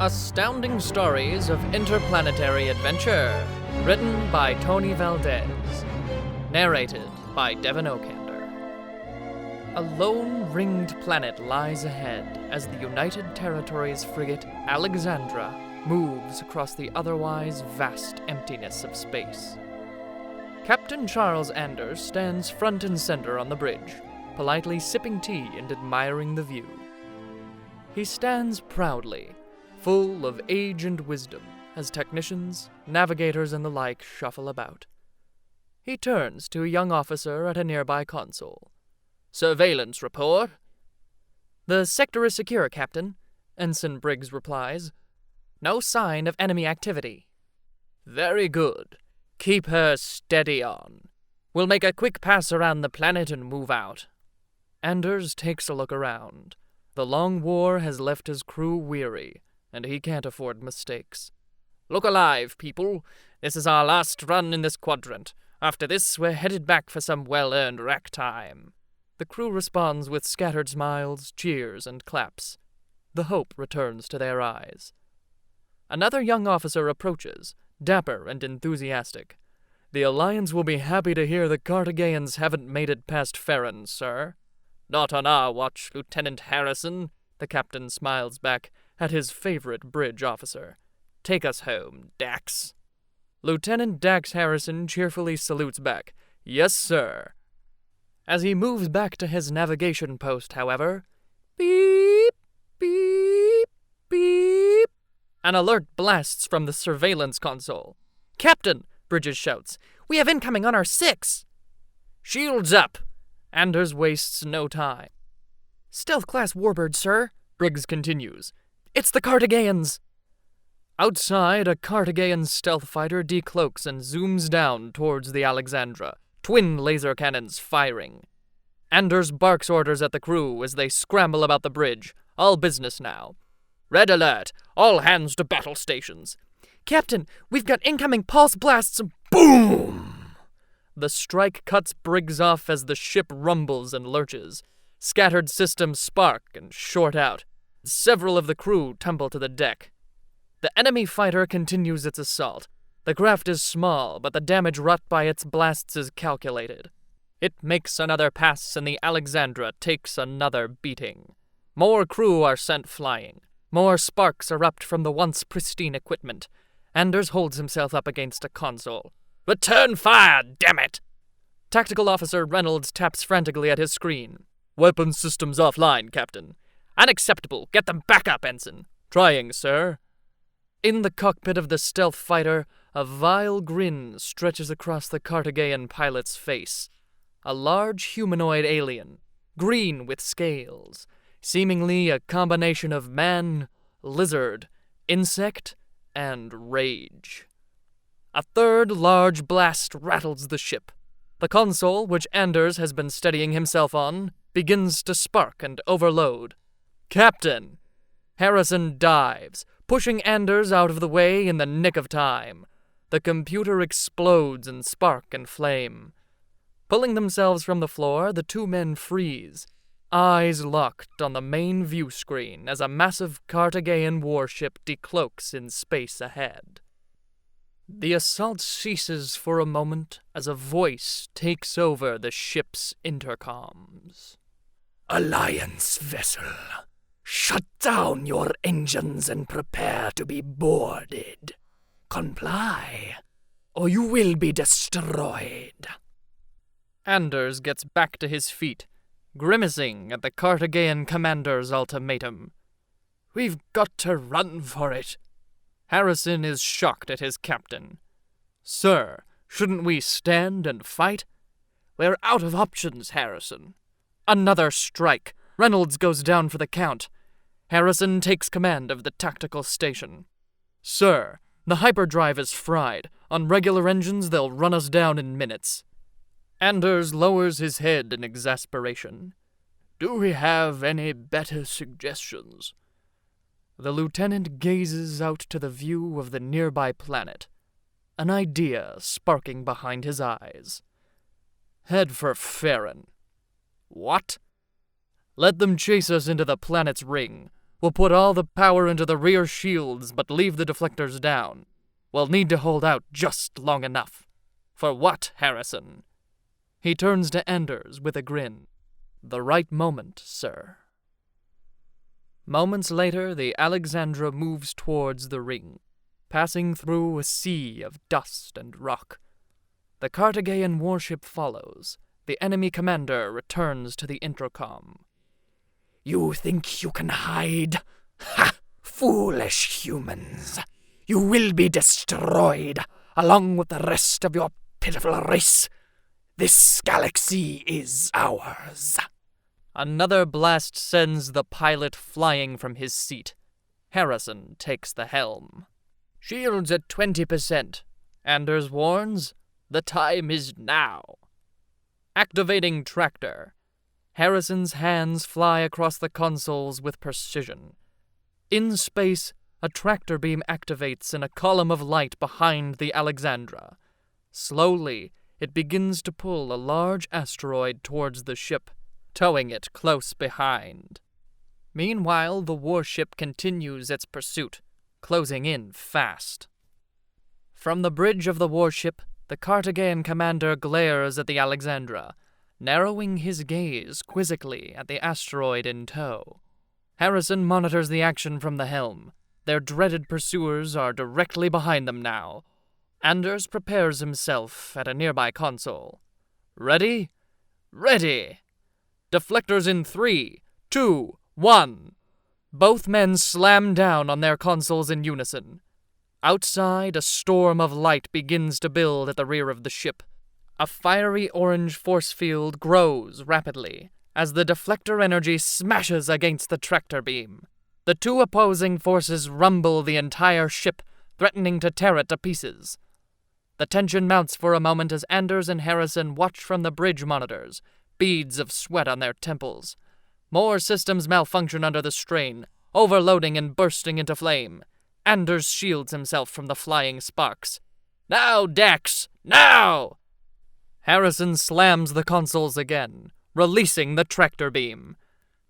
Astounding Stories of Interplanetary Adventure, written by Tony Valdez, narrated by Devon Oakander. A lone ringed planet lies ahead as the United Territories frigate Alexandra moves across the otherwise vast emptiness of space. Captain Charles Anders stands front and center on the bridge, politely sipping tea and admiring the view. He stands proudly, full of age and wisdom, as technicians, navigators, and the like shuffle about. He turns to a young officer at a nearby console. "Surveillance report." "The sector is secure, Captain," Ensign Briggs replies. "No sign of enemy activity." "Very good. Keep her steady on. We'll make a quick pass around the planet and move out." Anders takes a look around. The long war has left his crew weary, and he can't afford mistakes. "Look alive, people. This is our last run in this quadrant. After this, we're headed back for some well-earned rack time." The crew responds with scattered smiles, cheers, and claps. The hope returns to their eyes. Another young officer approaches, dapper and enthusiastic. "The Alliance will be happy to hear the Cartagayans haven't made it past Ferron, sir." "Not on our watch, Lieutenant Harrison," the captain smiles back at his favorite bridge officer. "Take us home, Dax." Lieutenant Dax Harrison cheerfully salutes back. "Yes, sir." As he moves back to his navigation post, however, beep, beep, beep, an alert blasts from the surveillance console. "Captain," Bridges shouts, "we have incoming on our 6." "Shields up!" Anders wastes no time. "Stealth class warbird, sir," Briggs continues. "It's the Cartagayans." Outside, a Cartagayan stealth fighter decloaks and zooms down towards the Alexandra, twin laser cannons firing. Anders barks orders at the crew as they scramble about the bridge. All business now. "Red alert! All hands to battle stations." "Captain, we've got incoming pulse blasts." Boom! The strike cuts Briggs off as the ship rumbles and lurches. Scattered systems spark and short out. Several of the crew tumble to the deck. The enemy fighter continues its assault. The craft is small, but the damage wrought by its blasts is calculated. It makes another pass, and the Alexandra takes another beating. More crew are sent flying. More sparks erupt from the once pristine equipment. Anders holds himself up against a console. "Return fire, damn it!" Tactical Officer Reynolds taps frantically at his screen. "Weapons systems offline, Captain." "Unacceptable. Get them back up, Ensign." "Trying, sir." In the cockpit of the stealth fighter, a vile grin stretches across the Cartagayan pilot's face. A large humanoid alien, green with scales, seemingly a combination of man, lizard, insect, and rage. A third large blast rattles the ship. The console, which Anders has been steadying himself on, begins to spark and overload. "Captain!" Harrison dives, pushing Anders out of the way in the nick of time. The computer explodes in spark and flame. Pulling themselves from the floor, the two men freeze, eyes locked on the main view screen as a massive Cartagayan warship decloaks in space ahead. The assault ceases for a moment as a voice takes over the ship's intercoms. "Alliance vessel, shut down your engines and prepare to be boarded. Comply, or you will be destroyed." Anders gets back to his feet, grimacing at the Cartagayan commander's ultimatum. "We've got to run for it." Harrison is shocked at his captain. "Sir, shouldn't we stand and fight?" "We're out of options, Harrison." Another strike. Reynolds goes down for the count. Harrison takes command of the tactical station. "Sir, the hyperdrive is fried. On regular engines, they'll run us down in minutes." Anders lowers his head in exasperation. "Do we have any better suggestions?" The lieutenant gazes out to the view of the nearby planet, an idea sparking behind his eyes. "Head for Ferron." "What?" "Let them chase us into the planet's ring. We'll put all the power into the rear shields, but leave the deflectors down. We'll need to hold out just long enough. For what, Harrison? He turns to Anders with a grin. The right moment, sir. Moments later, the Alexandra moves towards the ring, passing through a sea of dust and rock. The Cartagena warship follows. The enemy commander returns to the intercom. You think you can hide? Ha! Foolish humans! You will be destroyed, along with the rest of your pitiful race. This galaxy is ours. Another blast sends the pilot flying from his seat. Harrison takes the helm. Shields at 20%. Anders warns, the time is now. Activating tractor. Harrison's hands fly across the consoles with precision. In space, a tractor beam activates in a column of light behind the Alexandra. Slowly, it begins to pull a large asteroid towards the ship, towing it close behind. Meanwhile, the warship continues its pursuit, closing in fast. From the bridge of the warship, the Cartagena commander glares at the Alexandra, narrowing his gaze quizzically at the asteroid in tow. Harrison monitors the action from the helm. Their dreaded pursuers are directly behind them now. Anders prepares himself at a nearby console. Ready? Ready! Deflectors in 3, 2, 1. Both men slam down on their consoles in unison. Outside, a storm of light begins to build at the rear of the ship. A fiery orange force field grows rapidly as the deflector energy smashes against the tractor beam. The two opposing forces rumble the entire ship, threatening to tear it to pieces. The tension mounts for a moment as Anders and Harrison watch from the bridge monitors, beads of sweat on their temples. More systems malfunction under the strain, overloading and bursting into flame. Anders shields himself from the flying sparks. Now, Dax! Now! Harrison slams the consoles again, releasing the tractor beam.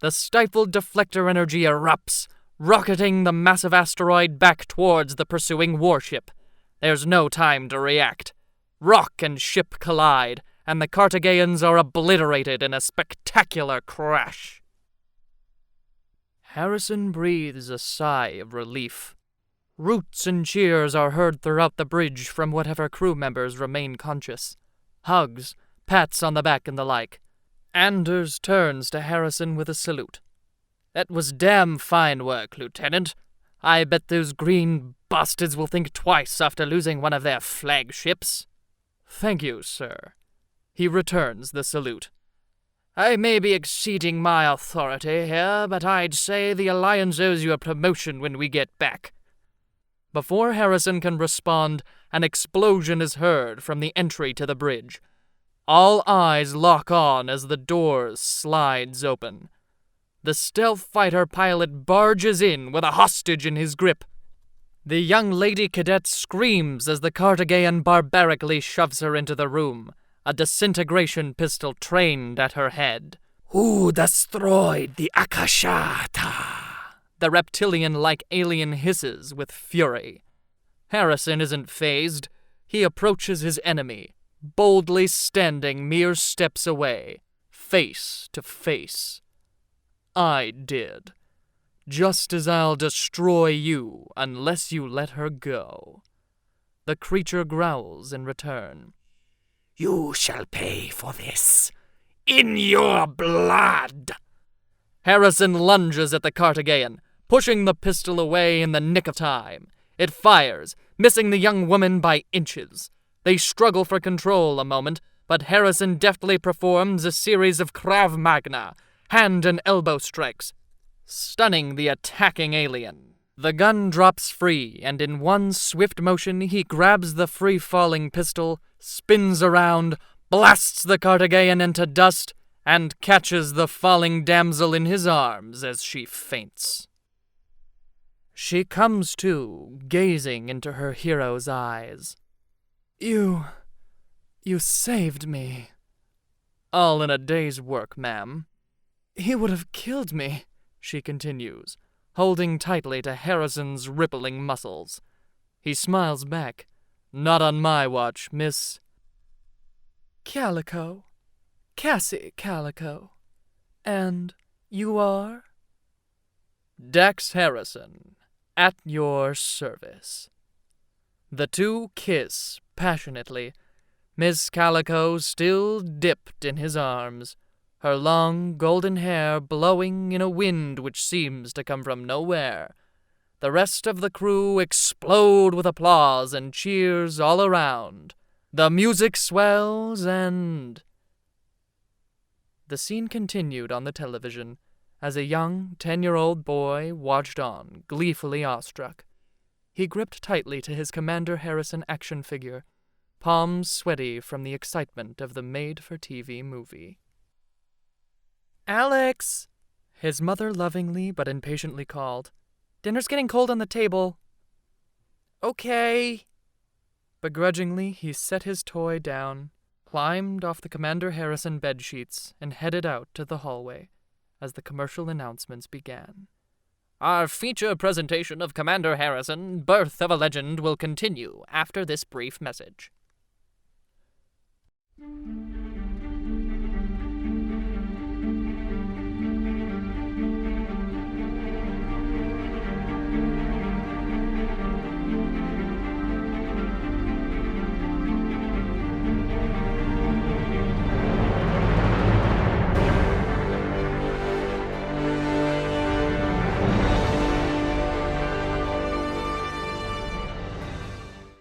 The stifled deflector energy erupts, rocketing the massive asteroid back towards the pursuing warship. There's no time to react. Rock and ship collide, and the Cartageans are obliterated in a spectacular crash. Harrison breathes a sigh of relief. Roots and cheers are heard throughout the bridge from whatever crew members remain conscious. Hugs, pats on the back, and the like. Anders turns to Harrison with a salute. That was damn fine work, Lieutenant. I bet those green bastards will think twice after losing one of their flagships. Thank you, sir. He returns the salute. I may be exceeding my authority here, but I'd say the Alliance owes you a promotion when we get back. Before Harrison can respond, an explosion is heard from the entry to the bridge. All eyes lock on as the doors slides open. The stealth fighter pilot barges in with a hostage in his grip. The young lady cadet screams as the Cartagean barbarically shoves her into the room, a disintegration pistol trained at her head. Who destroyed the Akashata? The reptilian-like alien hisses with fury. Harrison isn't fazed. He approaches his enemy, boldly standing mere steps away, face to face. I did. Just as I'll destroy you unless you let her go. The creature growls in return. You shall pay for this. In your blood! Harrison lunges at the Cartagean, pushing the pistol away in the nick of time. It fires, missing the young woman by inches. They struggle for control a moment, but Harrison deftly performs a series of Krav Maga, hand and elbow strikes, stunning the attacking alien. The gun drops free, and in one swift motion he grabs the free-falling pistol, spins around, blasts the Cartagean into dust, and catches the falling damsel in his arms as she faints. She comes to, gazing into her hero's eyes. You saved me. All in a day's work, ma'am. He would have killed me, she continues, holding tightly to Harrison's rippling muscles. He smiles back. "Not on my watch, Miss—" "Calico. Cassie Calico. And you are?" "Dax Harrison, at your service." The two kiss passionately, Miss Calico still dipped in his arms, her long golden hair blowing in a wind which seems to come from nowhere. The rest of the crew explode with applause and cheers all around. The music swells and... The scene continued on the television as a young 10-year-old boy watched on, gleefully awestruck. He gripped tightly to his Commander Harrison action figure, palms sweaty from the excitement of the made-for-TV movie. "Alex!" his mother lovingly but impatiently called. "Dinner's getting cold on the table." "Okay." Begrudgingly, he set his toy down, climbed off the Commander Harrison bedsheets, and headed out to the hallway as the commercial announcements began. "Our feature presentation of Commander Harrison, Birth of a Legend, will continue after this brief message."